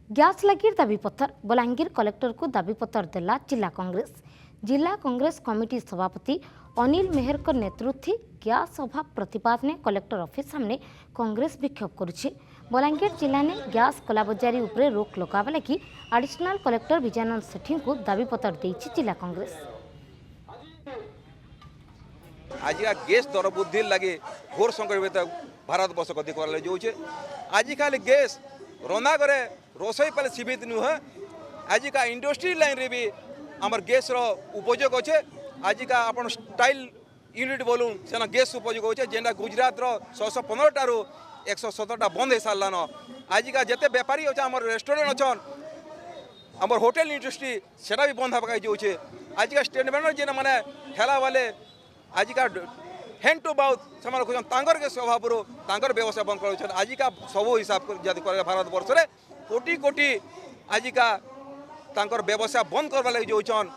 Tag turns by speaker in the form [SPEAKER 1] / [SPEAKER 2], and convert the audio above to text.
[SPEAKER 1] Gas लगी दाबीपत्र Balangir collector को दाबीपत्र देला जिला कांग्रेस कमिटी सभापति अनिल मेहर को नेतृत्व ग्यास अभाव प्रतिपाद ने कलेक्टर ऑफिस सामने कांग्रेस विक्षोभ करुछि। बलांगीर जिला ने ग्यास कलाबजारी उपरे रोक लगावा लगी एडिशनल कलेक्टर विजयानंद सेठी को दाबीपत्र देछि जिला कांग्रेस।
[SPEAKER 2] आज गैस दर वृद्धि लगे घोर संकट भारत वर्ष गति कर आजिकाल गैस रंधा करे रोसई पाले सीमित नुहे आजिका इंडस्ट्री लाइन रे भी आमर गैस रो उपयोग अच्छे आजिका अपन स्टाइल यूनिट बोलूँ से गैस उपयोग अच्छे जेनटा गुजरात रो 115 टारू 117टा बंद हो सारान आजिका जिते बेपारी अच्छे आम रेस्टोरेंट अच्छन आम होटेल इंडस्ट्री सेटा भी बंद होगा जाऊे आजिका स्टेट बैंड जेन मैंने ठेला वाले आजिका हैंड टू माउथ से के स्वभाव व्यवसाय बंद कर आजिका सब हिसाब जदि कर भारत वर्ष में कोटी कोटी आजिका व्यवसाय बंद करवा लगे जाऊन